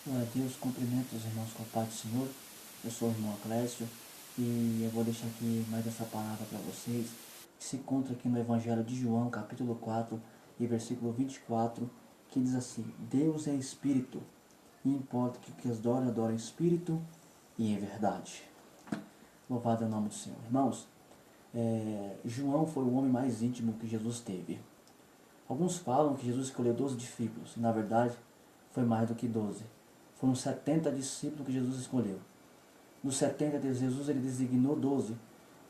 Glória a Deus, cumprimento os irmãos com a paz do Senhor. Eu sou o irmão Clécio e eu vou deixar aqui mais essa palavra para vocês, que se encontra aqui no Evangelho de João, capítulo 4 e versículo 24, que diz assim: Deus é Espírito, e importa que o que adorem em Espírito e em verdade. Louvado é o nome do Senhor. Irmãos, João foi o homem mais íntimo que Jesus teve. Alguns falam que Jesus escolheu 12 discípulos, e na verdade foi mais do que 12. Foram 70 discípulos que Jesus escolheu. Dos 70 de Jesus ele designou 12.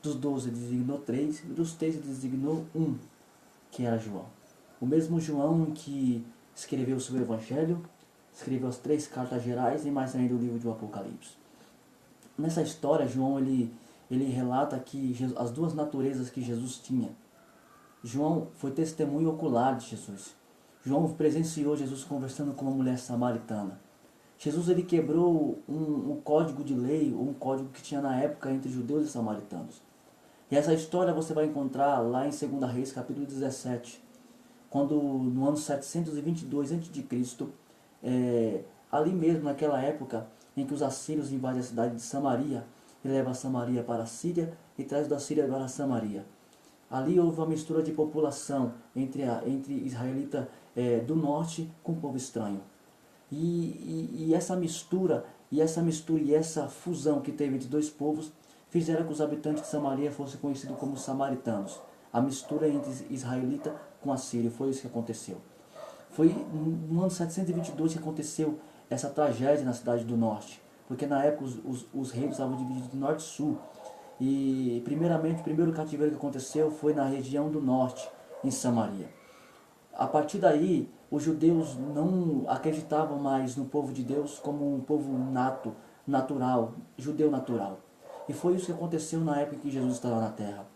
Dos 12 ele designou 3. E dos 3 ele designou um, que era João. O mesmo João que escreveu o seu Evangelho, escreveu as 3 cartas gerais e mais ainda o livro do Apocalipse. Nessa história, João ele relata que as duas naturezas que Jesus tinha. João foi testemunho ocular de Jesus. João presenciou Jesus conversando com uma mulher samaritana. Jesus ele quebrou um código de lei, um código que tinha na época entre judeus e samaritanos. E essa história você vai encontrar lá em 2 Reis, capítulo 17, quando no ano 722 a.C., ali mesmo naquela época em que os assírios invadem a cidade de Samaria, e levam a Samaria para a Síria e traz da Síria para a Samaria. Ali houve uma mistura de população entre israelita do norte com o povo estranho. E essa mistura e essa fusão que teve entre dois povos fizeram que os habitantes de Samaria fossem conhecidos como samaritanos. A mistura entre israelita com assírio, foi isso que aconteceu. Foi no ano 722 que aconteceu essa tragédia na cidade do norte, porque na época os reinos estavam divididos de norte e sul. E primeiramente, o primeiro cativeiro que aconteceu foi na região do norte, em Samaria. A partir daí, os judeus não acreditavam mais no povo de Deus como um povo natural, judeu natural. E foi isso que aconteceu na época que Jesus estava na terra.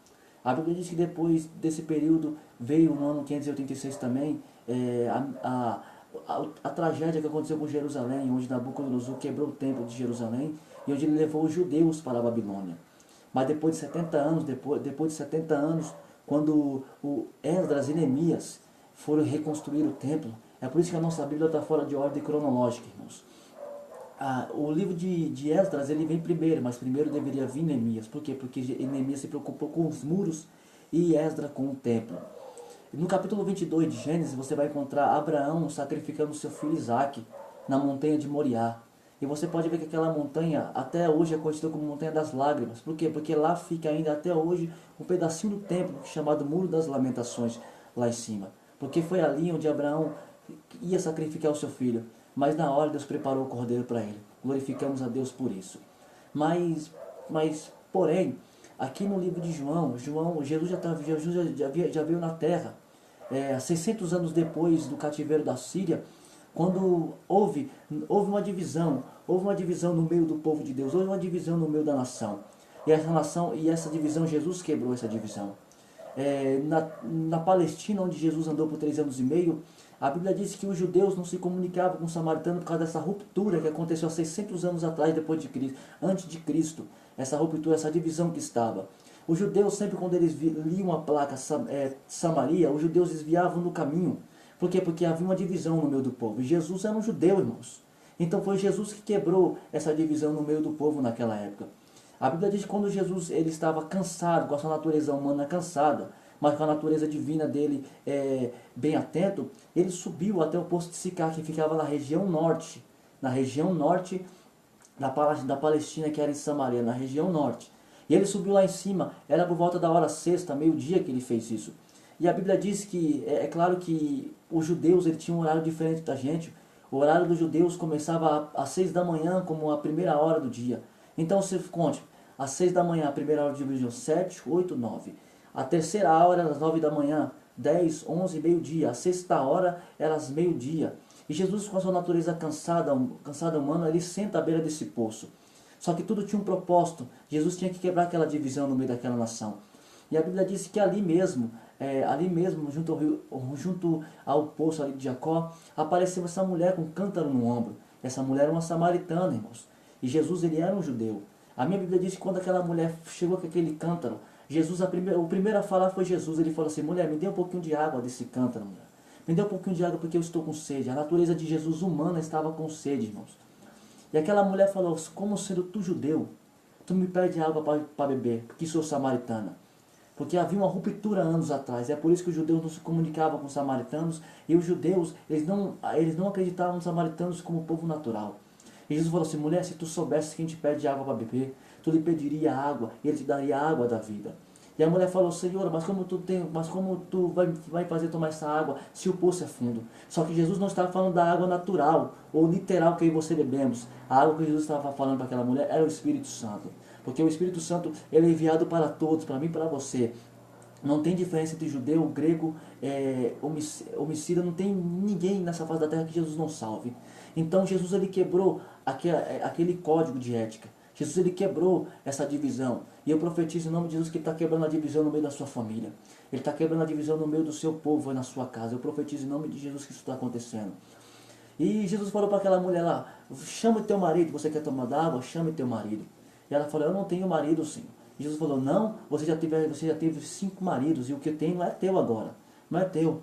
A Bíblia diz que depois desse período veio no ano 586 também a tragédia que aconteceu com Jerusalém, onde Nabucodonosor quebrou o templo de Jerusalém e onde ele levou os judeus para a Babilônia. Mas depois de 70 anos, quando o Esdras e Neemias foram reconstruir o templo, é por isso que a nossa Bíblia está fora de ordem cronológica, irmãos. O livro de Esdras ele vem primeiro, mas primeiro deveria vir Neemias. Por quê? Porque Neemias se preocupou com os muros e Esdras com o templo. No capítulo 22 de Gênesis, você vai encontrar Abraão sacrificando seu filho Isaque na montanha de Moriá. E você pode ver que aquela montanha até hoje é conhecida como Montanha das Lágrimas. Por quê? Porque lá fica ainda até hoje um pedacinho do templo chamado Muro das Lamentações, lá em cima. Porque foi ali onde Abraão ia sacrificar o seu filho. Mas na hora Deus preparou o cordeiro para ele. Glorificamos a Deus por isso. Porém, aqui no livro de Jesus já veio na terra. 600 anos depois do cativeiro da Síria, quando houve uma divisão no meio do povo de Deus, houve uma divisão no meio da nação. E essa divisão, Jesus quebrou essa divisão. Na Palestina, onde Jesus andou por 3 anos e meio, a Bíblia diz que os judeus não se comunicavam com os samaritanos por causa dessa ruptura que aconteceu há 600 anos atrás, antes de Cristo. Essa ruptura, essa divisão que estava. Os judeus, sempre quando eles liam a placa Samaria, os judeus desviavam no caminho. Por quê? Porque havia uma divisão no meio do povo. E Jesus era um judeu, irmãos. Então foi Jesus que quebrou essa divisão no meio do povo naquela época. A Bíblia diz que quando Jesus ele estava cansado, com a sua natureza humana cansada, mas com a natureza divina dele bem atento, ele subiu até o poço de Sicar, que ficava na região norte da Palestina, que era em Samaria, na região norte. E ele subiu lá em cima, era por volta da hora sexta, meio-dia que ele fez isso. E a Bíblia diz que, claro que os judeus ele tinham um horário diferente da gente. O horário dos judeus começava às 6 da manhã, como a primeira hora do dia. Então você conte, às 6 da manhã, a primeira hora do dia, 7, 8, 9. A terceira hora era às 9 da manhã, 10, 11, meio-dia. A sexta hora era às meio-dia. E Jesus, com a sua natureza cansada humana, ele senta à beira desse poço. Só que tudo tinha um propósito. Jesus tinha que quebrar aquela divisão no meio daquela nação. E a Bíblia diz que ali mesmo, junto ao poço ali de Jacó, apareceu essa mulher com um cântaro no ombro. Essa mulher era uma samaritana, irmãos. E Jesus, ele era um judeu. A minha Bíblia diz que quando aquela mulher chegou com aquele cântaro, o primeiro a falar foi Jesus. Ele falou assim: mulher, me dê um pouquinho de água desse cântaro, mulher. Me dê um pouquinho de água porque eu estou com sede. A natureza de Jesus humana estava com sede, irmãos. E aquela mulher falou, como sendo tu judeu, tu me pede água para beber, porque sou samaritana. Porque havia uma ruptura anos atrás. É por isso que os judeus não se comunicavam com os samaritanos. E os judeus, eles não acreditavam nos samaritanos como povo natural. E Jesus falou assim, mulher, se tu soubesse quem te pede água para beber, tu lhe pediria água, e ele te daria a água da vida. E a mulher falou, Senhor, mas como tu vai fazer tomar essa água se o poço é fundo? Só que Jesus não estava falando da água natural, ou literal que eu e você bebemos. A água que Jesus estava falando para aquela mulher era o Espírito Santo. Porque o Espírito Santo, ele é enviado para todos, para mim e para você. Não tem diferença entre judeu, grego, homicida, não tem ninguém nessa face da terra que Jesus não salve. Então Jesus, ele quebrou aquele código de ética. Jesus, ele quebrou essa divisão. E eu profetizo em nome de Jesus que ele está quebrando a divisão no meio da sua família. Ele está quebrando a divisão no meio do seu povo, na sua casa. Eu profetizo em nome de Jesus que isso está acontecendo. E Jesus falou para aquela mulher lá, chama o teu marido, você quer tomar água? Chame teu marido. E ela falou, eu não tenho marido, Senhor. E Jesus falou, não, você já teve 5 maridos, e o que tem não é teu agora, não é teu.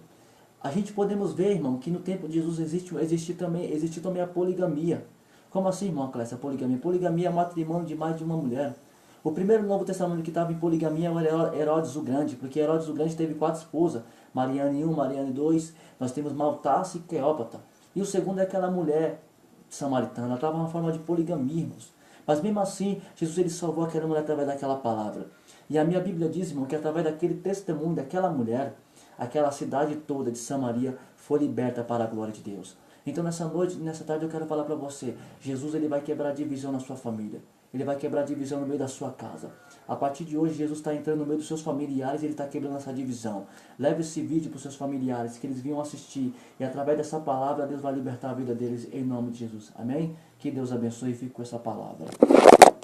A gente podemos ver, irmão, que no tempo de Jesus existe também a poligamia. Como assim, irmão, Clécia, a poligamia? Poligamia é matrimônio de mais de uma mulher. O primeiro no Novo Testamento que estava em poligamia era Herodes o Grande, porque Herodes o Grande teve 4 esposas, Mariane 1, Mariane 2, nós temos Maltace e Cleópatra. E o segundo é aquela mulher samaritana, ela estava na forma de poligamia, irmãos. Mas mesmo assim, Jesus, ele salvou aquela mulher através daquela palavra. E a minha Bíblia diz, irmão, que através daquele testemunho daquela mulher, aquela cidade toda de Samaria foi liberta para a glória de Deus. Então nessa noite, nessa tarde eu quero falar para você, Jesus, ele vai quebrar a divisão na sua família. Ele vai quebrar a divisão no meio da sua casa. A partir de hoje, Jesus está entrando no meio dos seus familiares e ele está quebrando essa divisão. Leve esse vídeo para os seus familiares, que eles venham assistir. E através dessa palavra, Deus vai libertar a vida deles em nome de Jesus. Amém? Que Deus abençoe e fique com essa palavra.